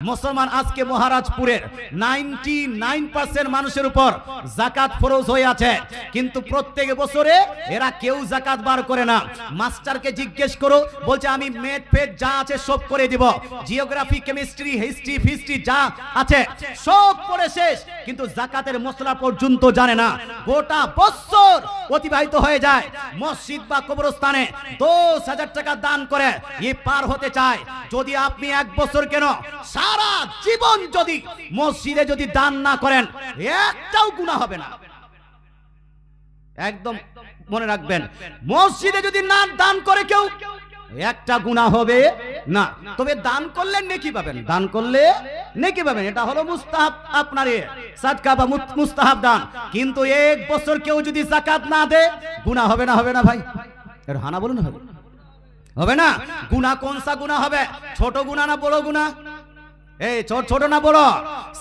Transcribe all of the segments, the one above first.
মুসলমান আজকে মহারাজপুরের 99% মানুষের উপর যাকাত ফরজ হয়ে আছে, কিন্তু প্রত্যেক বছরে এরা কেউ যাকাত বার করে না। মাস্টারকে জিজ্ঞেস করো, বলছে আমি ম্যাথ ফেথ যা আছে সব করে দিব, জিওগ্রাফি কেমিস্ট্রি হিস্ট্রি ফিস্ট্রি যা আছে সব করে শেষ, কিন্তু যাকাতের মশলা পর্যন্ত জানে না। গোটা বছর অতিবাহিত হয়ে যায়, মসজিদ বা কবরস্থানে 10,000 টাকা দান করে এ পার হতে চায়। যদি আপনি এক বছর কেন সারা জীবন যদি মসজিদে যদি দান না করেন একটাও গুনাহ হবে না। একদম মনে রাখবেন, মসজিদে যদি না দান করে কেউ একটা গুনাহ হবে না, তবে দান করলে নেকি পাবেন, দান করলে নেকি পাবেন। এটা হলো মুস্তাহাব, আপনার সাদকা বা মুস্তাহাব দান। কিন্তু এক বছর কেউ যদি যাকাত না দেয় গুনাহ হবে না? হবে না ভাই? এর হানা বলুন, হবে হবে না? গুনাহ কোন সা গুনাহ হবে? ছোট গুনাহ না বড় গুনাহ? এই ছোট না বড়,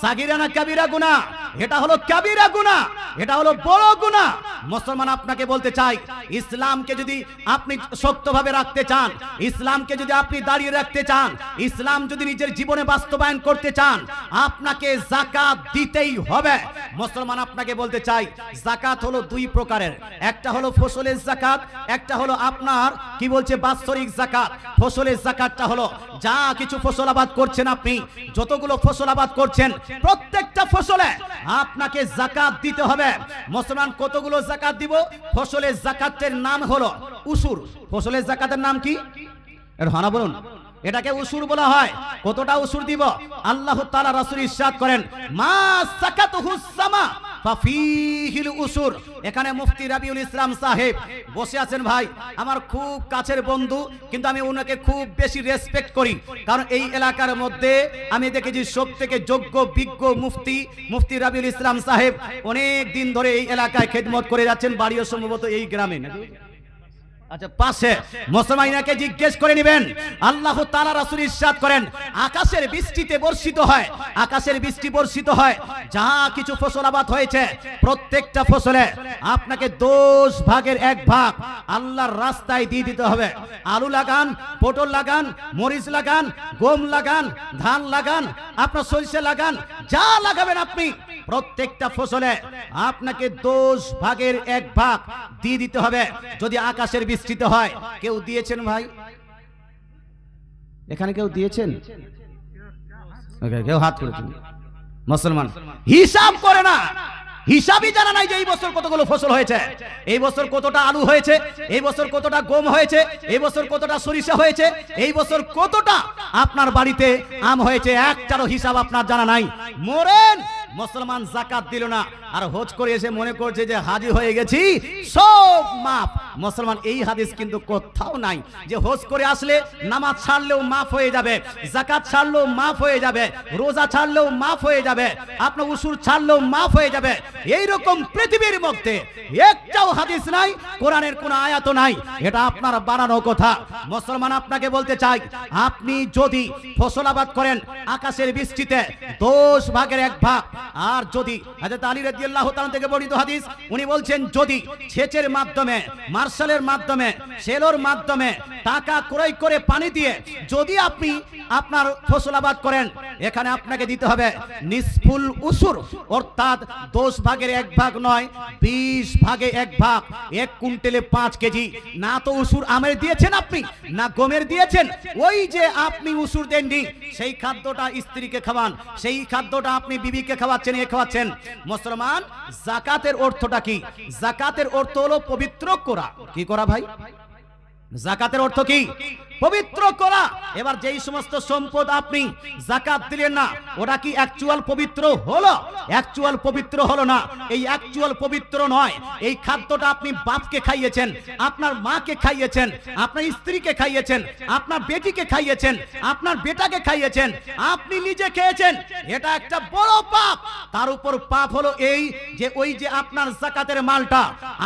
সাগিরা না কাবিরা গুনাহ? এটা হলো কাবিরা গুনাহ, এটা হলো বড় গুনাহ। মুসলমান আপনাকে বলতে চাই, ইসলামকে যদি আপনি শক্তভাবে রাখতে চান, ইসলামকে যদি আপনি দাঁড়িয়ে রাখতে চান, ইসলাম যদি নিজের জীবনে বাস্তবায়ন করতে চান, আপনাকে যাকাত দিতেই হবে। মুসলমান আপনাকে বলতে চাই, যাকাত হলো দুই প্রকারের, একটা হলো ফসলের যাকাত, একটা হলো আপনার কি বলছে বাৎসরিক যাকাত। ফসলের যাকাতটা হলো যা কিছু ফসল আবাদ করছেন, আপনি যতগুলো ফসল আবাদ করছেন প্রত্যেকটা ফসলে আপনাকে যাকাত দিতে হবে। মুসলমান কতগুলো যাকাত দিব? ফসলের যাকাতের নাম হলো উসুর। ফসলের যাকাতের নাম কি? এর হানা বলুন। এটাকে উসুর বলা হয়। কতটা উসুর দিব? আল্লাহ তাআলা রাসূল ইরশাদ করেন, মা সাকাতুহুস সামা ফাফিহিল উসুর। এখানে মুফতি রাবিউল ইসলাম সাহেব বসে আছেন, ভাই আমার খুব কাছের বন্ধু, কিন্তু আমি ওনাকে খুব বেশি রেসপেক্ট করি, কারণ এই এলাকার মধ্যে আমি দেখেছি সব থেকে যোগ্য বিজ্ঞ মুফতি রাবিউল ইসলাম সাহেব অনেক দিন ধরে এই এলাকায় খেদমত করে যাচ্ছেন, বাড়িও সম্ভবত এই গ্রামে নাকি? আচ্ছা, পাশে মুসলমানকে জিজ্ঞেস করে নেবেন। আল্লাহ তাআলা রাসূল ইরশাদ করেন, আকাশের বৃষ্টিতে বর্ষিত হয়, আকাশের বৃষ্টি বর্ষিত হয়, যা কিছু ফসল আবাদ হয়েছে প্রত্যেকটা ফসলে আপনাকে 10 ভাগের 1 ভাগ আল্লাহর রাস্তায় দিয়ে দিতে হবে। আলু লাগান, পটল লাগান, মরিচ লাগান, গম লাগান, ধান লাগান, আপনার সরিষা লাগান, যা লাগাবেন আপনি প্রত্যেকটা ফসলে আপনাকে 10 ভাগের 1 ভাগ দিয়ে দিতে হবে। যদি আকাশের বৃষ্টিতে হয়, কেউ দিয়েছেন ভাই? এখানে কেউ দিয়েছেন? কেউ হাত তুলেছেন? মুসলমান হিসাব করে না, হিসাবই জানা নাই যে এই বছর কতগুলো ফসল হয়েছে, এই বছর কতটা আলু হয়েছে, এই বছর কতটা গম হয়েছে, এই বছর কতটা সরিষা হয়েছে, এই বছর কতটা আপনার বাড়িতে আম হয়েছে, একটারও হিসাব আপনার জানা নাই। মরেন মুসলমান যাকাত দিল না, আর হজ করে এসে মনে করছে যে হাজি হয়ে গেছি, সব মাফ। মুসলমান এই হাদিস কিন্তু কোথাও নাই যে হজ করে আসলে নামাজ ছাড়লেও মাফ হয়ে যাবে, যাকাত ছাড়লেও মাফ হয়ে যাবে, রোজা ছাড়লেও মাফ হয়ে যাবে, আপনার উসুর ছাড়লেও মাফ হয়ে যাবে। এই রকম পৃথিবীর মধ্যে একটাও হাদিস নাই, কোরআনের কোন আয়াত নাই, এটা আপনার বানানো কথা। মুসলমান আপনাকে বলতে চাই, আপনি যদি ফসল আবাদ করেন আকাশের বৃষ্টিতে 10 ভাগের 1 ভাগ, আর যদি হযরত আলী রাদিয়াল্লাহু তাআলা থেকে বর্ণিত হাদিস, উনি বলছেন যদি সেচের মাধ্যমে, মার্শালের মাধ্যমে, সেলোর মাধ্যমে টাকা ক্রয় করে পানি দিয়ে যদি আপনি আপনার ফসল আবাদ করেন, এখানে আপনাকে দিতে হবে নিসফুল উসুর, অর্থাৎ 10 ভাগের 1 ভাগ নয়, 20 ভাগে 1 ভাগ, 1 কুইন্টালে 5 কেজি। না তো উসুর আমের দিয়েছেন আপনি, না গমের দিয়েছেন, ওই যে আপনি উসুর দেননি, সেই খাদ্যটা স্ত্রীকে খাওয়ান, সেই খাদ্যটা আপনি বিবিকে খাওয়াচ্ছেন, এ খাওয়াচ্ছেন। মুসলমান যাকাতের অর্থটা কি? যাকাতের অর্থ হলো পবিত্র করা। কি করা ভাই? যাকাতের অর্থ কি? পবিত্র করা। এবার যেই সমস্ত সম্পদ আপনি যাকাত দিলেন না, ওটা কি অ্যাকচুয়াল পবিত্র হলো? অ্যাকচুয়াল পবিত্র হলো না, এই অ্যাকচুয়াল পবিত্র নয়। এই খাদ্যটা আপনি বাপকে খাইয়েছেন, আপনার মাকে খাইয়েছেন, আপনার স্ত্রীকে খাইয়েছেন, আপনার বেটিকে খাইয়েছেন, আপনার বেটাকে খাইয়েছেন, আপনি নিজে খেয়েছেন, এটা একটা বড় পাপ। তার উপর পাপ হলো এই যে ওই যে আপনার যাকাতের মালটা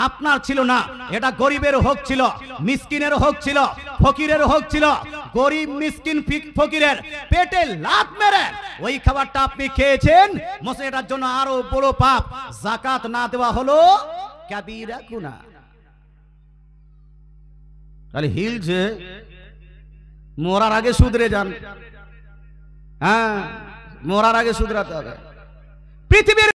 আপনার ছিল না, এটা গরিবের হক ছিল, মিসকিনের হক ছিল, ফকিরের হক ছিল। গরিব মিসকিন ফকিরের পেটে লাত মেরে ওই খাবারটা আপনি খেয়েছেন, মুসলিম এটার জন্য আরো বড় পাপ। যাকাত না দেওয়া হলো কাবীরা গুনাহ। তাহলে হিলছে মরার আগে শুধরে যান। হ্যাঁ, মরার আগে শুধরাতে হবে। পৃথিবীর